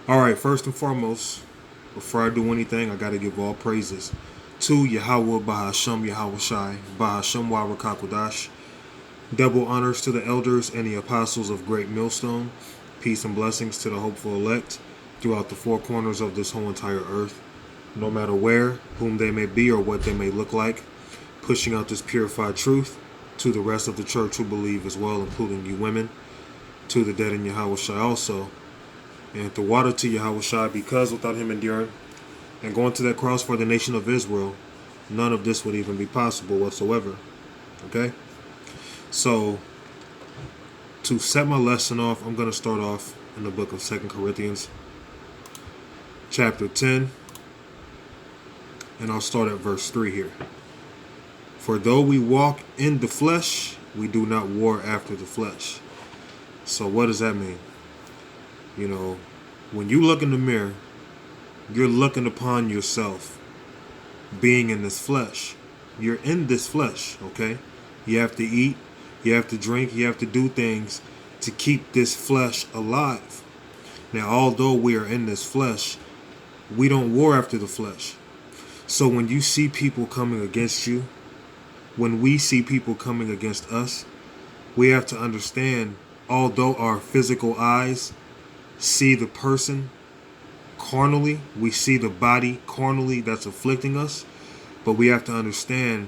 All right, first and foremost, before I do anything, I got to give all praises to Yahweh Bahasham Yahweh Shai Bahasham Wawakakwadash. Double honors to the elders and the apostles of Great Millstone. Peace and blessings to the hopeful elect throughout the four corners of this whole entire earth, no matter where, whom they may be, or what they may look like, pushing out this purified truth to the rest of the church who believe as well, including you women, to the dead in Yahweh Shai also, and the water to Yahweh Shai, because without him enduring and going to that cross for the nation of Israel, none of this would even be possible whatsoever. Okay? So, to set my lesson off, I'm going to start off in the book of 2 Corinthians, chapter 10, and I'll start at verse 3 here. For though we walk in the flesh, we do not war after the flesh. So what does that mean? You know, when you look in the mirror, you're looking upon yourself being in this flesh. You're in this flesh, okay? You have to eat, you have to drink, you have to do things to keep this flesh alive. Now, although we are in this flesh, we don't war after the flesh. So when you see people coming against you, when we see people coming against us, we have to understand, although our physical eyes see the person carnally, we see the body carnally that's afflicting us, but we have to understand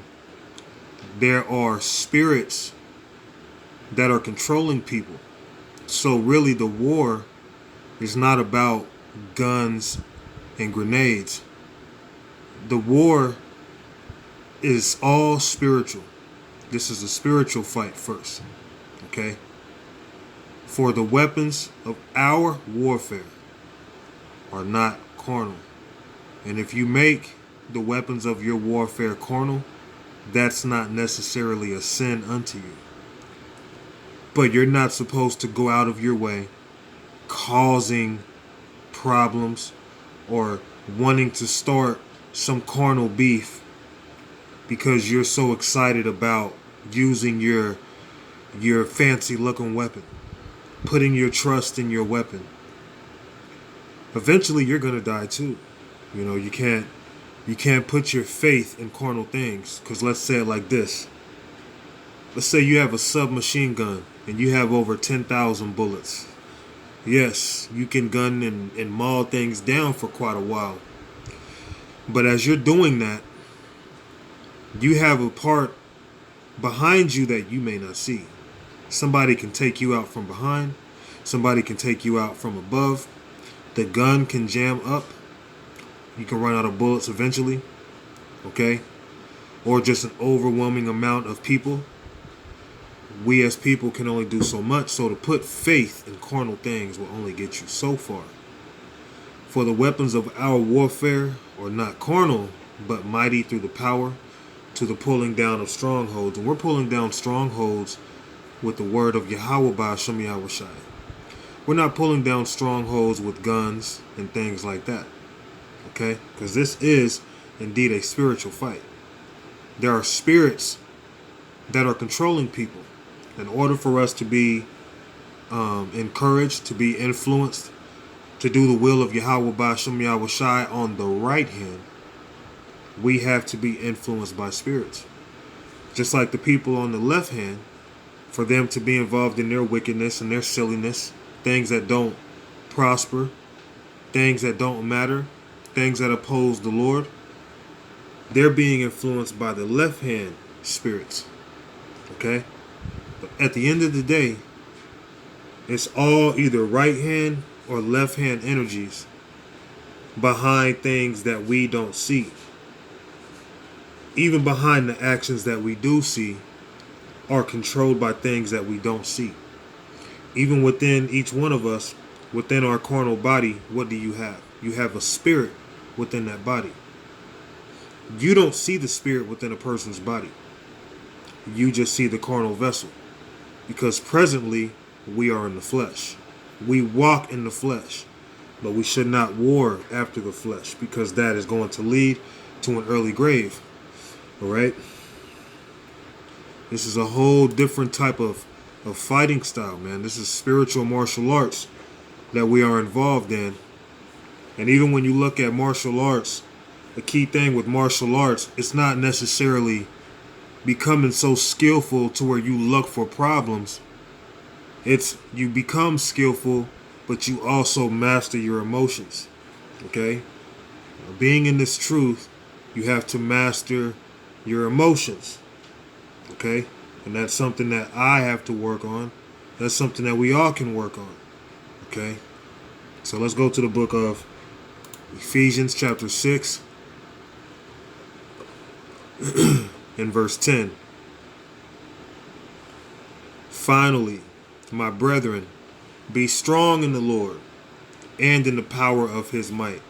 there are spirits that are controlling people. So really the war is not about guns and grenades. The war is all spiritual. This is a spiritual fight first. Okay? For the weapons of our warfare are not carnal. And if you make the weapons of your warfare carnal, that's not necessarily a sin unto you. But you're not supposed to go out of your way causing problems or wanting to start some carnal beef because you're so excited about using your fancy looking weapon, putting your trust in your weapon. Eventually you're going to die too. You know, you can't put your faith in carnal things, because let's say it like this. Let's say you have a submachine gun and you have over 10,000 bullets. Yes, you can gun and maul things down for quite a while. But as you're doing that, you have a part behind you that you may not see. Somebody can take you out from behind. Somebody can take you out from above. The gun can jam up. You can run out of bullets eventually. Okay? Or just an overwhelming amount of people. We as people can only do so much. So to put faith in carnal things will only get you so far. For the weapons of our warfare are not carnal, but mighty through the power to the pulling down of strongholds. And we're pulling down strongholds with the word of Yahweh Ba'ashem Yahweh Shai. We're not pulling down strongholds with guns and things like that. Okay? Because this is indeed a spiritual fight. There are spirits that are controlling people. In order for us to be encouraged, to be influenced, to do the will of Yahweh Ba'ashem Yahweh Shai on the right hand, we have to be influenced by spirits. Just like the people on the left hand, for them to be involved in their wickedness and their silliness, things that don't prosper, things that don't matter, things that oppose the Lord, they're being influenced by the left hand spirits. Okay? But at the end of the day, it's all either right hand or left hand energies behind things that we don't see. Even behind the actions that we do see are controlled by things that we don't see. Even within each one of us, within our carnal body, what do you have? You have a spirit within that body. You don't see the spirit within a person's body. You just see the carnal vessel. Because presently, we are in the flesh. We walk in the flesh. But we should not war after the flesh, because that is going to lead to an early grave. All right? This is a whole different type of fighting style, man. This is spiritual martial arts that we are involved in. And even when you look at martial arts, the key thing with martial arts, it's not necessarily becoming so skillful to where you look for problems. It's you become skillful, but you also master your emotions. Okay? Being in this truth, you have to master your emotions. Okay? And that's something that I have to work on. That's something that we all can work on. Okay? So let's go to the book of Ephesians chapter 6 and verse 10. Finally, my brethren, be strong in the Lord and in the power of his might.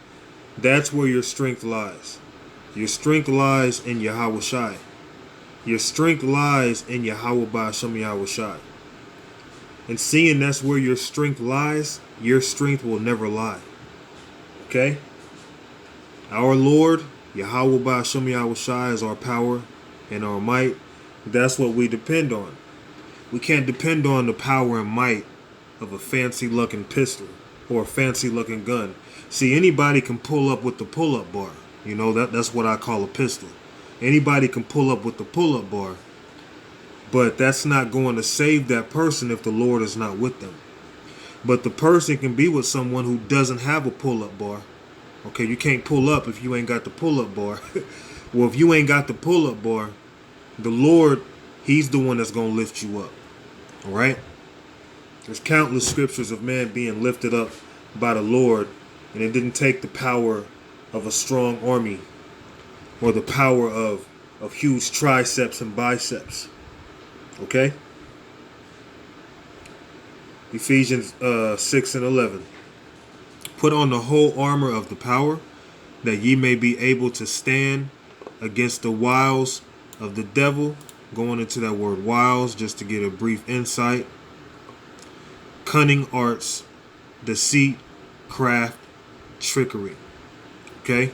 That's where your strength lies. Your strength lies in Yahweh Shai. Your strength lies in Yahweh Ba'ashem Yahweh Shai. And seeing that's where your strength lies, your strength will never lie. Okay? Our Lord, Yahweh Ba'ashem Yahweh Shai, is our power and our might. That's what we depend on. We can't depend on the power and might of a fancy looking pistol or a fancy looking gun. See, anybody can pull up with the pull-up bar. You know, that's what I call a pistol. Anybody can pull up with the pull-up bar, but that's not going to save that person if the Lord is not with them. But the person can be with someone who doesn't have a pull-up bar. Okay, you can't pull up if you ain't got the pull-up bar. Well, if you ain't got the pull-up bar, the Lord, he's the one that's going to lift you up. All right? There's countless scriptures of man being lifted up by the Lord, and it didn't take the power of a strong army or the power of huge triceps and biceps. Okay? Ephesians 6 and 11. Put on the whole armor of the power, that ye may be able to stand against the wiles of the devil. Going into that word wiles, just to get a brief insight. Cunning arts, deceit, craft, trickery. Okay?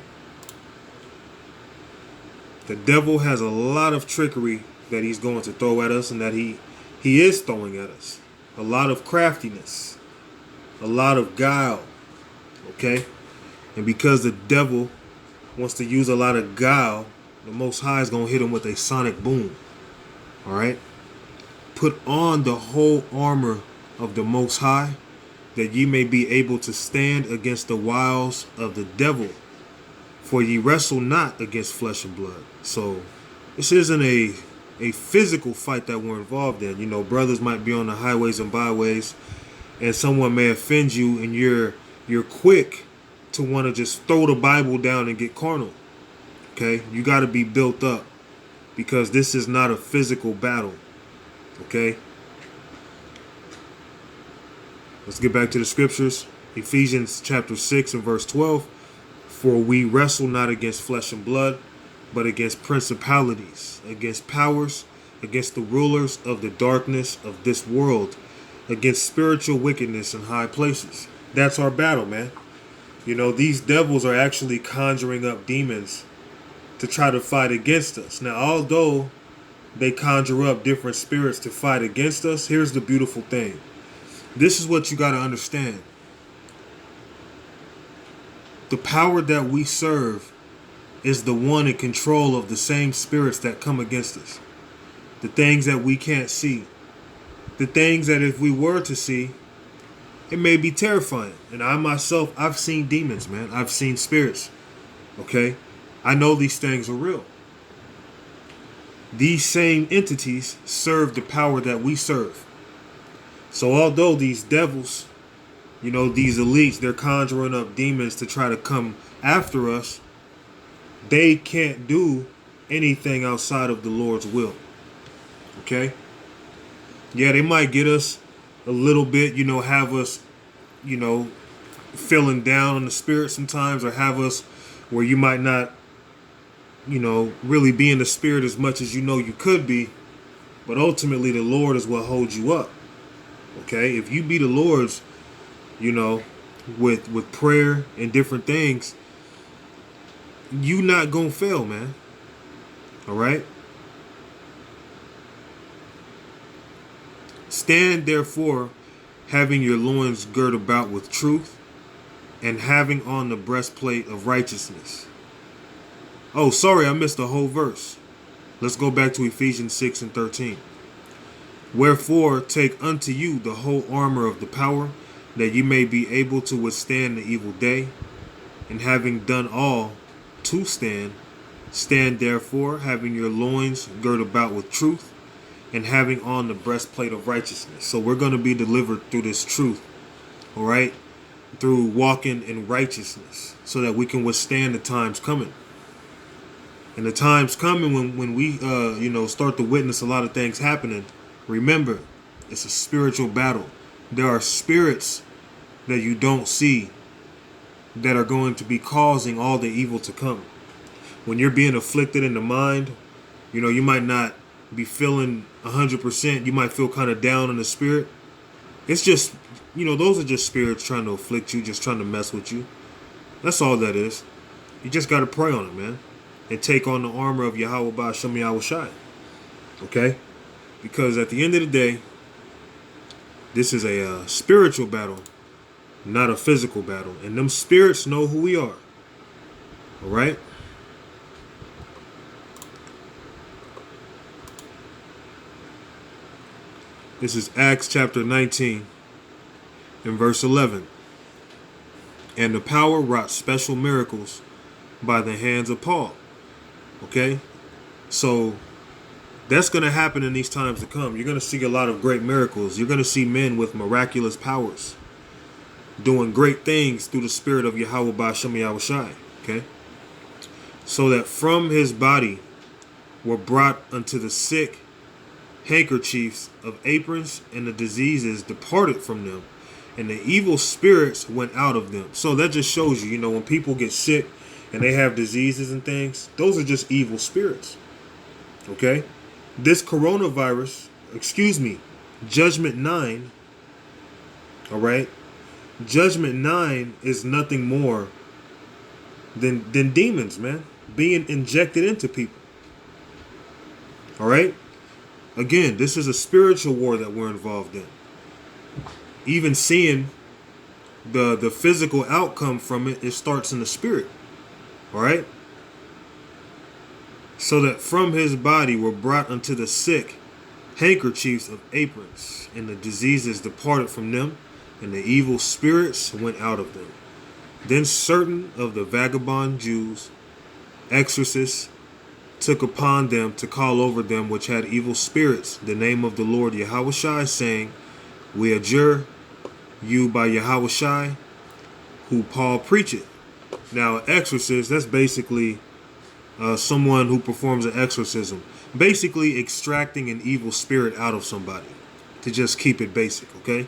The devil has a lot of trickery that he's going to throw at us, and that he is throwing at us. A lot of craftiness. A lot of guile. Okay? And because the devil wants to use a lot of guile, the Most High is going to hit him with a sonic boom. All right? Put on the whole armor of the Most High, that ye may be able to stand against the wiles of the devil. For ye wrestle not against flesh and blood. So this isn't a physical fight that we're involved in. You know, brothers might be on the highways and byways, and someone may offend you, and you're quick to want to just throw the Bible down and get carnal. Okay? You got to be built up, because this is not a physical battle. Okay? Let's get back to the scriptures. Ephesians chapter 6 and verse 12. For we wrestle not against flesh and blood, but against principalities, against powers, against the rulers of the darkness of this world, against spiritual wickedness in high places. That's our battle, man. You know, these devils are actually conjuring up demons to try to fight against us. Now, although they conjure up different spirits to fight against us, here's the beautiful thing. This is what you got to understand. The power that we serve is the one in control of the same spirits that come against us. The things that we can't see. The things that if we were to see, it may be terrifying. And I myself, I've seen demons, man. I've seen spirits. Okay? I know these things are real. These same entities serve the power that we serve. So although these devils, you know, these elites, they're conjuring up demons to try to come after us, they can't do anything outside of the Lord's will. Okay? Yeah, they might get us a little bit, you know, have us, you know, feeling down in the spirit sometimes, or have us where you might not, you know, really be in the spirit as much as you know you could be. But ultimately, the Lord is what holds you up. Okay? If you be the Lord's, you know, with prayer and different things, you not gonna fail, man. All right? Stand therefore, having your loins girt about with truth, and having on the breastplate of righteousness. Oh, sorry, I missed the whole verse. Let's go back to Ephesians 6 and 13. Wherefore, take unto you the whole armor of the power, that ye may be able to withstand the evil day, and having done all to stand, stand therefore, having your loins girt about with truth, and having on the breastplate of righteousness. So we're going to be delivered through this truth, all right? Through walking in righteousness, so that we can withstand the times coming. And the times coming when we start to witness a lot of things happening. Remember, it's a spiritual battle. There are spirits that you don't see that are going to be causing all the evil to come. When you're being afflicted in the mind, you might not be feeling 100%. You might feel kind of down in the spirit. It's just, those are just spirits trying to afflict you, just trying to mess with you. That's all that is. You just got to pray on it, man. And take on the armor of Yahweh Ba'Shem Yahweh Shai. Okay? Because at the end of the day, this is a spiritual battle, not a physical battle. And them spirits know who we are. All right? This is Acts chapter 19 and verse 11. And the power wrought special miracles by the hands of Paul. Okay? So that's going to happen in these times to come. You're going to see a lot of great miracles. You're going to see men with miraculous powers doing great things through the spirit of Yahweh Ba'Shem Yahweh Shai. Okay? So that from his body were brought unto the sick handkerchiefs of aprons, and the diseases departed from them, and the evil spirits went out of them. So that just shows you, when people get sick and they have diseases and things, those are just evil spirits. Okay? This coronavirus, Judgment 9, all right? Judgment 9 is nothing more than demons, man, being injected into people. All right? Again, this is a spiritual war that we're involved in. Even seeing the physical outcome from it, it starts in the spirit. All right? So that from his body were brought unto the sick handkerchiefs of aprons, and the diseases departed from them, and the evil spirits went out of them. Then certain of the vagabond Jews, exorcists, took upon them to call over them which had evil spirits the name of the Lord Yahweh Shai, saying, We adjure you by Yahweh Shai, who Paul preacheth. Now, exorcist, that's basically someone who performs an exorcism, basically extracting an evil spirit out of somebody, to just keep it basic, okay?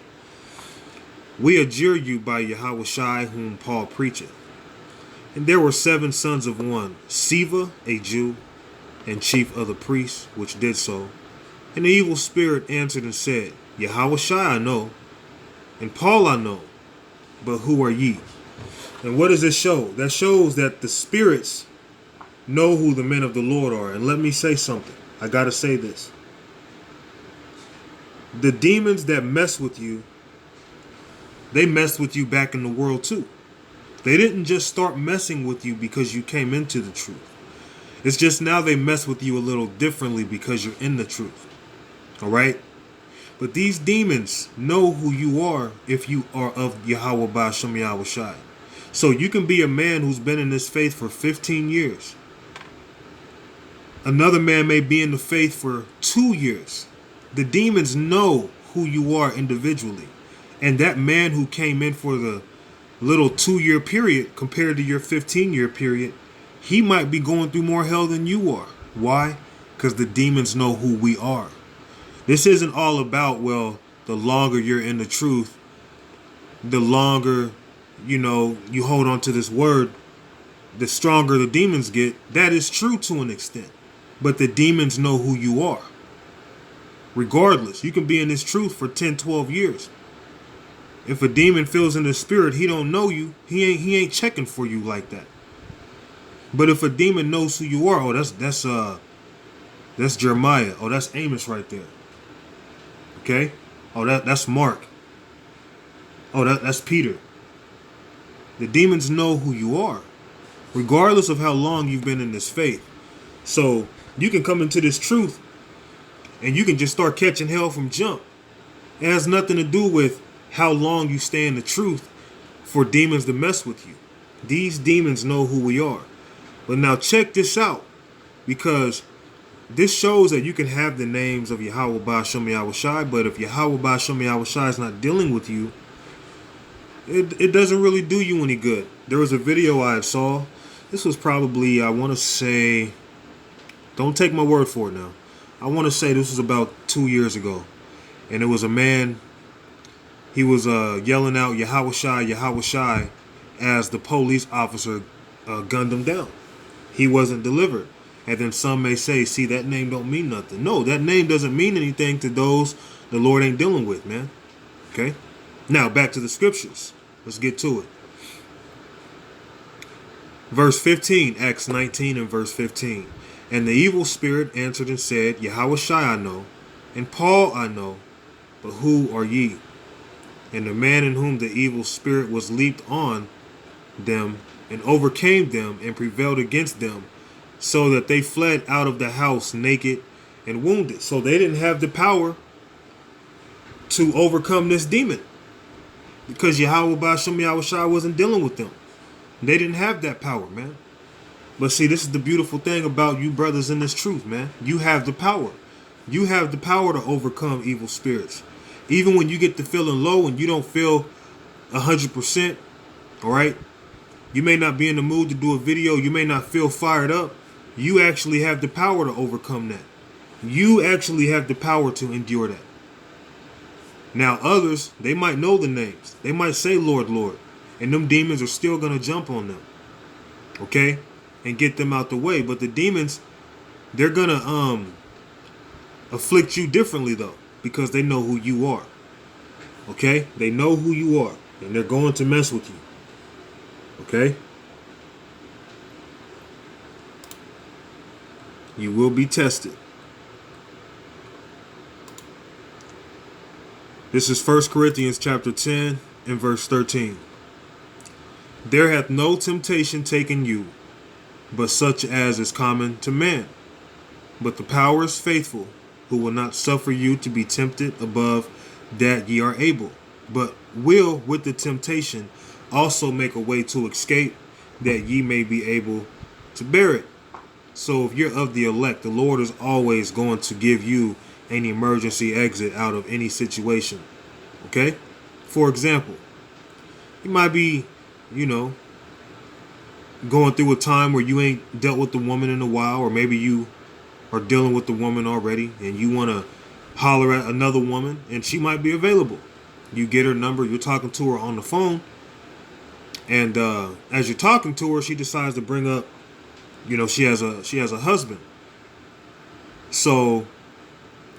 We adjure you by Yahweh Shai, whom Paul preacheth. And there were 7 sons of one, Siva, a Jew, and chief of the priests, which did so. And the evil spirit answered and said, Yahweh Shai I know, and Paul I know, but who are ye? And what does this show? That shows that the spirits know who the men of the Lord are. And let me say something. I got to say this. The demons that mess with you, they messed with you back in the world too. They didn't just start messing with you because you came into the truth. It's just now they mess with you a little differently because you're in the truth. All right? But these demons know who you are if you are of Yahweh Ba'Shem Yahweh Shai. So you can be a man who's been in this faith for 15 years. Another man may be in the faith for 2 years. The demons know who you are individually. And that man who came in for the little 2-year period compared to your 15-year period, he might be going through more hell than you are. Why? Because the demons know who we are. This isn't all about, well, the longer you're in the truth, the longer, you hold on to this word, the stronger the demons get. That is true to an extent. But the demons know who you are. Regardless, you can be in this truth for 10, 12 years. If a demon feels in the spirit, he don't know you. He ain't checking for you like that. But if a demon knows who you are, oh, that's Jeremiah. Oh, that's Amos right there. Okay? Oh, that's Mark. Oh, that's Peter. The demons know who you are, regardless of how long you've been in this faith. So you can come into this truth and you can just start catching hell from jump. It has nothing to do with how long you stay in the truth for demons to mess with you. These demons know who we are. But now check this out, because this shows that you can have the names of Yahweh Ba'Shem Yahweh Shai, but if Yahweh Ba'Shem Yahweh Shai is not dealing with you, it doesn't really do you any good. There was a video I saw. This was probably, I want to say, don't take my word for it now. I want to say this was about 2 years ago. And it was a man, he was yelling out Yahweh Shai, as the police officer gunned him down. He wasn't delivered. And then some may say, see, that name don't mean nothing. No, that name doesn't mean anything to those the Lord ain't dealing with, man. Okay? Now, back to the scriptures. Let's get to it. Verse 15, Acts 19 and verse 15. And the evil spirit answered and said, Yahweh Shai I know, and Paul I know, but who are ye? And the man in whom the evil spirit was leaped on them and overcame them and prevailed against them, so that they fled out of the house naked and wounded. So they didn't have the power to overcome this demon, because Yahweh Ba'Shem Yahweh Shai wasn't dealing with them. They didn't have that power, man. But see, this is the beautiful thing about you brothers in this truth, man. You have the power. You have the power to overcome evil spirits. Even when you get to feeling low and you don't feel 100%, all right? You may not be in the mood to do a video. You may not feel fired up. You actually have the power to overcome that. You actually have the power to endure that. Now, others, they might know the names. They might say, Lord, Lord. And them demons are still going to jump on them. Okay? And get them out the way. But the demons, they're going to afflict you differently, though. Because they know who you are. Okay? They know who you are. And they're going to mess with you. Okay? You will be tested. This is 1 Corinthians chapter 10 and verse 13. There hath no temptation taken you, but such as is common to man. But the power is faithful, who will not suffer you to be tempted above that ye are able, but will with the temptation also make a way to escape, that ye may be able to bear it. So if you're of the elect, the Lord is always going to give you an emergency exit out of any situation. Okay? For example, you might be, going through a time where you ain't dealt with the woman in a while, or maybe you are dealing with the woman already and you want to holler at another woman and she might be available. You get her number, you're talking to her on the phone, and as you're talking to her, she decides to bring up, she has a husband. So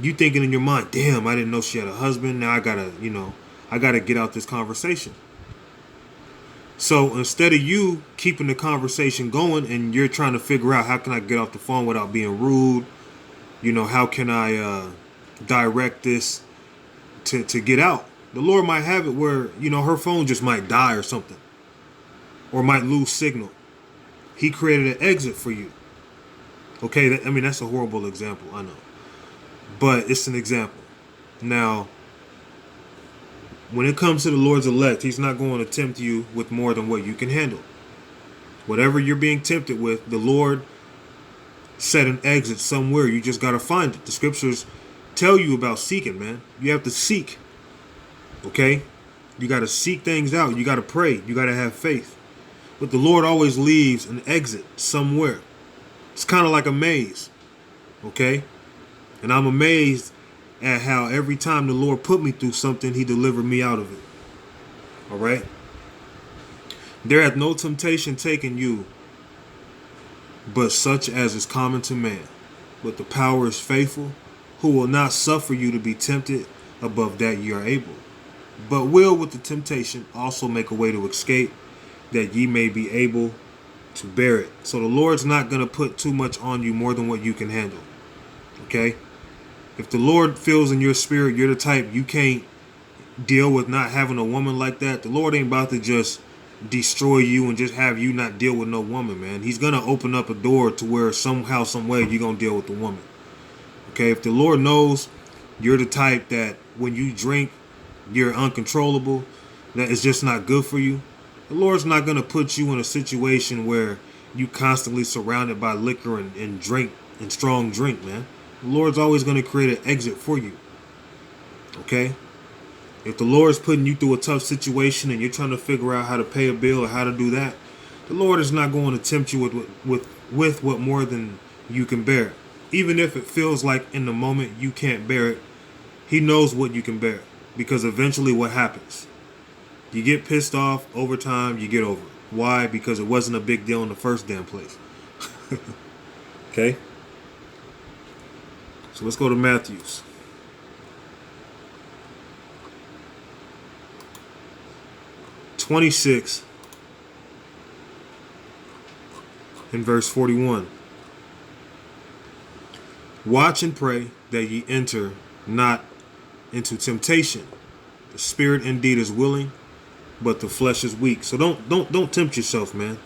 you thinking in your mind, damn, I didn't know she had a husband. Now I gotta get out this conversation. So instead of you keeping the conversation going and you're trying to figure out how can I get off the phone without being rude, how can I direct this to get out? The Lord might have it where, her phone just might die or something, or might lose signal. He created an exit for you. Okay, that's a horrible example, I know. But it's an example. Now, when it comes to the Lord's elect, he's not going to tempt you with more than what you can handle. Whatever you're being tempted with, the Lord set an exit somewhere. You just got to find it. The scriptures tell you about seeking, man. You have to seek. Okay? You got to seek things out. You got to pray. You got to have faith. But the Lord always leaves an exit somewhere. It's kind of like a maze. Okay? And I'm amazed at how every time the Lord put me through something, he delivered me out of it. All right? There hath no temptation taken you, but such as is common to man. But the power is faithful, who will not suffer you to be tempted above that ye are able, but will with the temptation also make a way to escape, that ye may be able to bear it. So the Lord's not going to put too much on you more than what you can handle. Okay? If the Lord feels in your spirit you're the type you can't deal with not having a woman like that, the Lord ain't about to just destroy you and just have you not deal with no woman, man. He's going to open up a door to where somehow, some way you're going to deal with the woman. Okay, if the Lord knows you're the type that when you drink, you're uncontrollable, that it's just not good for you, the Lord's not going to put you in a situation where you constantly surrounded by liquor and drink and strong drink, man. The Lord's always going to create an exit for you. Okay? If the Lord's putting you through a tough situation and you're trying to figure out how to pay a bill or how to do that, the Lord is not going to tempt you with what more than you can bear. Even if it feels like in the moment you can't bear it, He knows what you can bear. Because eventually what happens? You get pissed off, over time you get over it. Why? Because it wasn't a big deal in the first damn place. Okay? So let's go to Matthew's. (26) in verse 41. Watch and pray that ye enter not into temptation. The spirit indeed is willing, but the flesh is weak. So don't tempt yourself, man.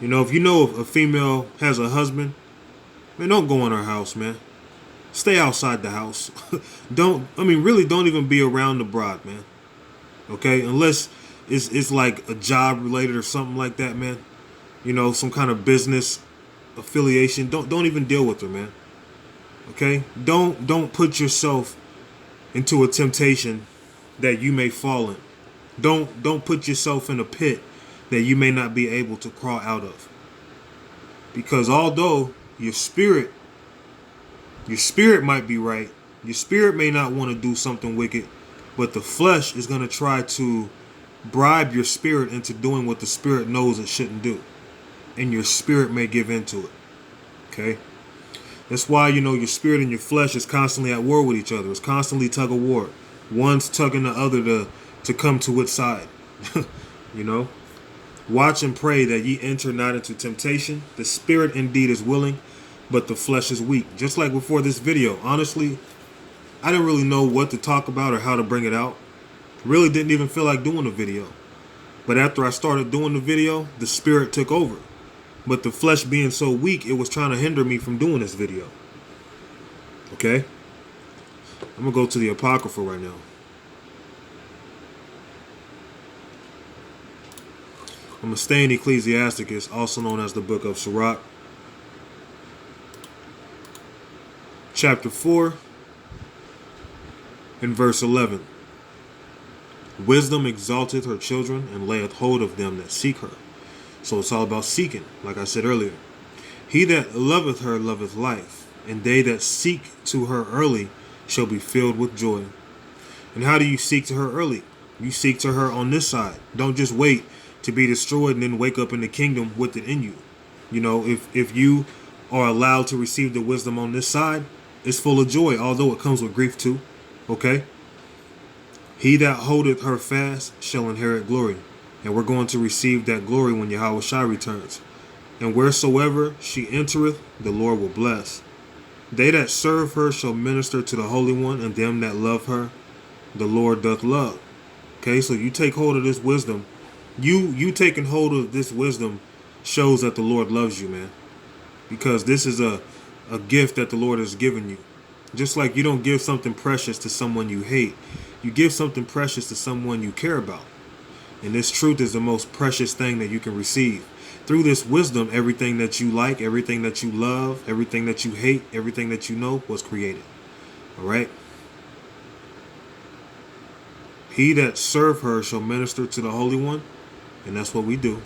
You know, if you know a female has a husband, man, don't go in her house, man. Stay outside the house. Really don't even be around the bride, man. Okay? Unless it's like a job related or something like that, man. You know, some kind of business affiliation. Don't even deal with her, man. Okay? Don't put yourself into a temptation that you may fall in. Don't put yourself in a pit that you may not be able to crawl out of. Because although your spirit might be right, your spirit may not want to do something wicked, but the flesh is going to try to bribe your spirit into doing what the spirit knows it shouldn't do. And your spirit may give into it. Okay? That's why, you know, your spirit and your flesh is constantly at war with each other. It's constantly tug of war. One's tugging the other to come to its side. You know? Watch and pray that ye enter not into temptation. The spirit indeed is willing, but the flesh is weak. Just like before this video. Honestly, I didn't really know what to talk about or how to bring it out. Really didn't even feel like doing a video. But after I started doing the video, the spirit took over. But the flesh being so weak, it was trying to hinder me from doing this video. Okay? I'm going to go to the Apocrypha right now. I'm going to stay in Ecclesiasticus, also known as the Book of Sirach. Chapter 4 and verse 11. Wisdom exalteth her children and layeth hold of them that seek her. So it's all about seeking, like I said earlier. He that loveth her loveth life, and they that seek to her early shall be filled with joy. And how do you seek to her early? You seek to her on this side. Don't just wait to be destroyed and then wake up in the kingdom with it in you. You know, if you are allowed to receive the wisdom on this side, it's full of joy, although it comes with grief too. Okay? He that holdeth her fast shall inherit glory. And we're going to receive that glory when Yahweh Shai returns. And wheresoever she entereth, the Lord will bless. They that serve her shall minister to the Holy One, and them that love her, the Lord doth love. Okay, so you take hold of this wisdom. You taking hold of this wisdom shows that the Lord loves you, man. Because this is a gift that the Lord has given you. Just like you don't give something precious to someone you hate. You give something precious to someone you care about. And this truth is the most precious thing that you can receive. Through this wisdom, everything that you like, everything that you love, everything that you hate, everything that you know was created. All right? He that serve her shall minister to the Holy One. And that's what we do.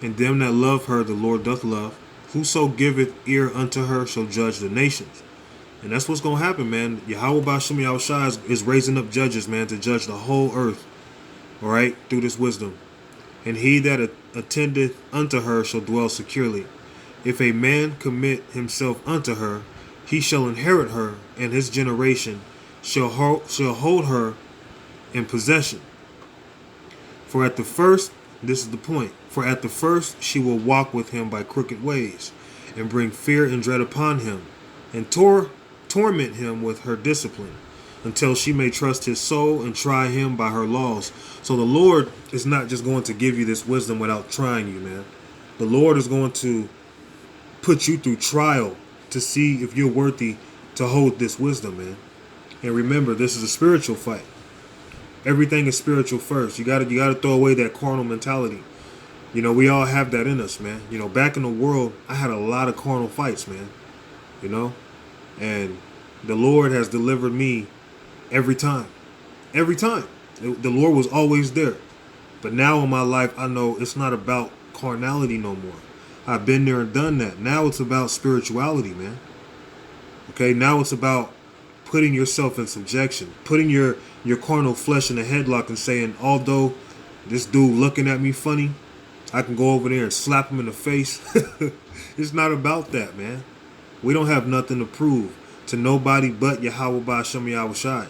And them that love her, the Lord doth love. Whoso giveth ear unto her shall judge the nations. And that's what's going to happen, man. Yahweh Ba'Shem Yahweh Shai is raising up judges, man, to judge the whole earth. All right, through this wisdom. And he that attendeth unto her shall dwell securely. If a man commit himself unto her, he shall inherit her, and his generation shall hold her in possession. For at the first, this is the point, for at the first she will walk with him by crooked ways, and bring fear and dread upon him, and torment him with her discipline, until she may trust his soul and try him by her laws. So the Lord is not just going to give you this wisdom without trying you, man. The Lord is going to put you through trial to see if you're worthy to hold this wisdom, man. And remember, this is a spiritual fight. Everything is spiritual first. You gotta throw away that carnal mentality. You know, we all have that in us, man. You know, back in the world, I had a lot of carnal fights, man. You know, and the Lord has delivered me every time. Every time. The Lord was always there. But now in my life, I know it's not about carnality no more. I've been there and done that. Now it's about spirituality, man. Okay, now it's about putting yourself in subjection, putting your carnal flesh in a headlock and saying, although this dude looking at me funny, I can go over there and slap him in the face. It's not about that, man. We don't have nothing to prove to nobody but Yahweh Ba'Shem Yahushai.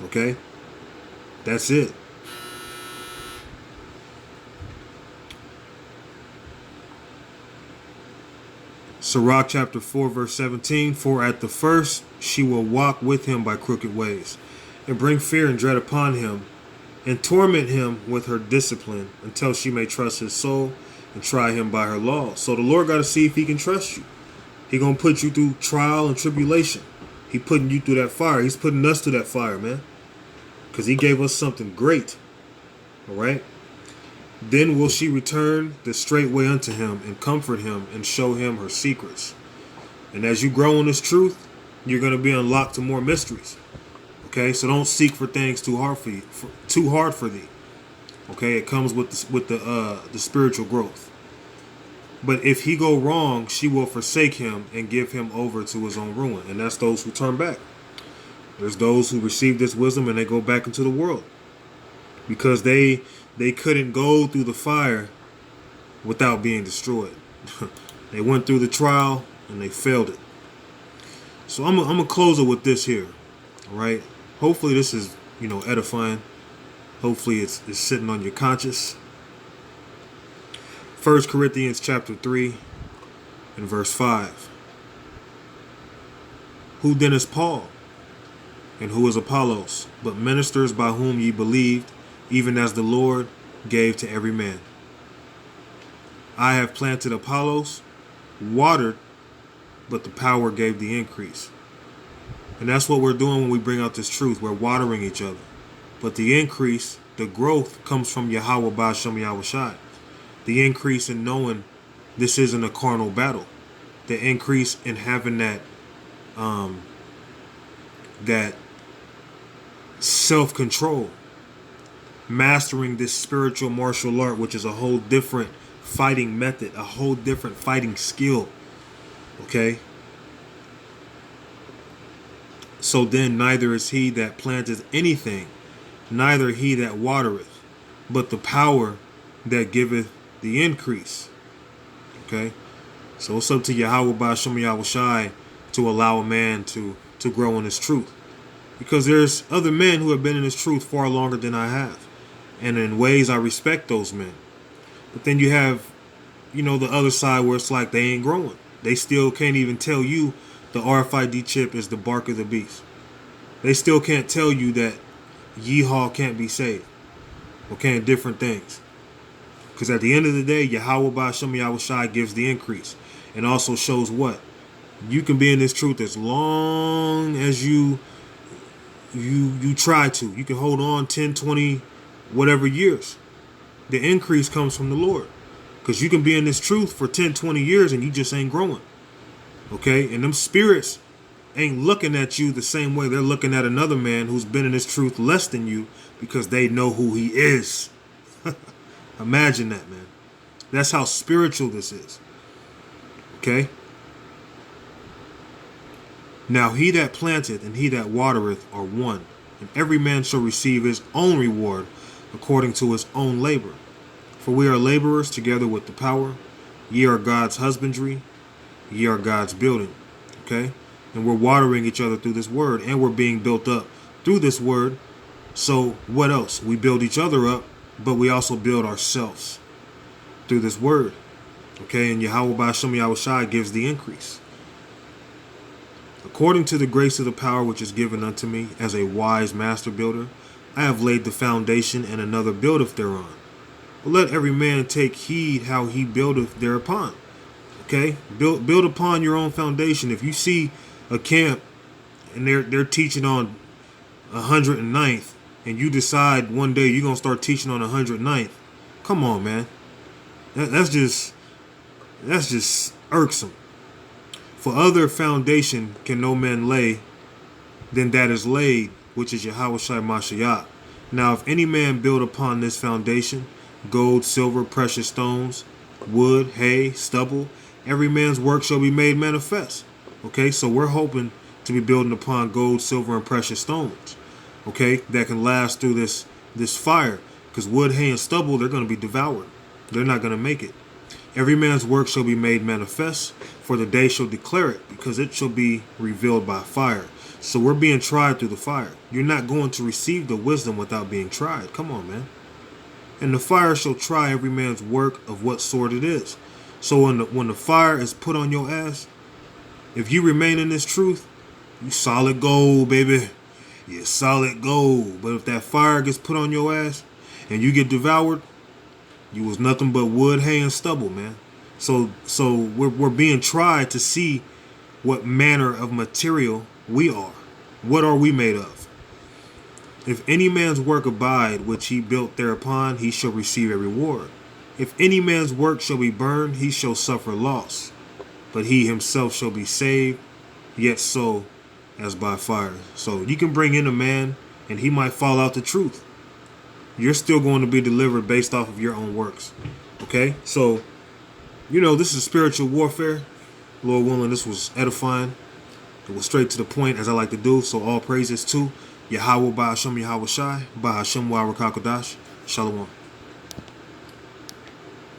Okay? That's it. Sirach chapter 4 verse 17, for at the first she will walk with him by crooked ways, and bring fear and dread upon him, and torment him with her discipline, until she may trust his soul and try him by her laws. So the Lord got to see if he can trust you. He going to put you through trial and tribulation. He putting you through that fire. He's putting us through that fire, man. Because he gave us something great. All right? Then will she return the straight way unto him, and comfort him, and show him her secrets. And as you grow in this truth, you're going to be unlocked to more mysteries. Okay? So don't seek for things too hard for you, too hard for thee. Okay? It comes with the spiritual growth. But if he go wrong, she will forsake him and give him over to his own ruin. And that's those who turn back. There's those who receive this wisdom and they go back into the world. Because they couldn't go through the fire without being destroyed. They went through the trial and they failed it. So I'm going to close it with this here. All right? Hopefully this is, edifying. Hopefully it's sitting on your conscience. 1 Corinthians chapter 3 and verse 5. Who then is Paul? And who is Apollos? But ministers by whom ye believed, even as the Lord gave to every man. I have planted Apollos, watered, but the power gave the increase. And that's what we're doing when we bring out this truth. We're watering each other. But the increase, the growth, comes from Yahweh Ba'Shem Yahushai. The increase in knowing this isn't a carnal battle. The increase in having that self-control. Mastering this spiritual martial art, which is a whole different fighting method, a whole different fighting skill. Okay? So then neither is he that planteth anything, neither he that watereth, but the power that giveth the increase. Okay? So it's up to Yahweh Ba'Shem Yahushai to allow a man to grow in his truth. Because there's other men who have been in this truth far longer than I have. And in ways I respect those men. But then you have, the other side where it's like they ain't growing. They still can't even tell you the RFID chip is the bark of the beast. They still can't tell you that Yeehaw can't be saved. Okay, and different things. Because at the end of the day, Yahweh Ba'Shem Yahushai gives the increase. And also shows what? You can be in this truth as long as you try to. You can hold on 10, 20, whatever years. The increase comes from the Lord. Because you can be in this truth for 10, 20 years and you just ain't growing. Okay? And them spirits ain't looking at you the same way they're looking at another man who's been in this truth less than you, because they know who he is. Imagine that, man. That's how spiritual this is. Okay? Now he that planteth and he that watereth are one, and every man shall receive his own reward according to his own labor. For we are laborers together with the power. Ye are God's husbandry. Ye are God's building. Okay? And we're watering each other through this word, and we're being built up through this word. So what else? We build each other up, but we also build ourselves through this word. Okay? And Yahweh Ba'Shem Yahushai gives the increase. According to the grace of the power which is given unto me as a wise master builder, I have laid the foundation, and another buildeth thereon. But let every man take heed how he buildeth thereupon. Okay? Build upon your own foundation. If you see a camp and they're teaching on 109th, and you decide one day you're gonna start teaching on 109th, come on, man. That's just irksome. For other foundation can no man lay than that is laid, which is Yahushua Mashiach. Now if any man build upon this foundation, gold, silver, precious stones, wood, hay, stubble, every man's work shall be made manifest. Okay, so we're hoping to be building upon gold, silver, and precious stones. Okay, that can last through this fire. Because wood, hay, and stubble, they're going to be devoured. They're not going to make it. Every man's work shall be made manifest, for the day shall declare it, because it shall be revealed by fire. So we're being tried through the fire. You're not going to receive the wisdom without being tried. Come on, man. And the fire shall try every man's work of what sort it is. So when the fire is put on your ass, if you remain in this truth, you solid gold, baby. You're solid gold. But if that fire gets put on your ass and you get devoured, you was nothing but wood, hay, and stubble, man. So we're being tried to see what manner of material we are. What are we made of? If any man's work abide, which he built thereupon, he shall receive a reward. If any man's work shall be burned, he shall suffer loss. But he himself shall be saved, yet so as by fire. So you can bring in a man, and he might fall out the truth. You're still going to be delivered based off of your own works. Okay? So, this is spiritual warfare. Lord willing, this was edifying. It was straight to the point, as I like to do. So all praises to Yahweh Ba'ashem Yahweh Shai, Ba'ashem Wa Rakakodash. Shalom.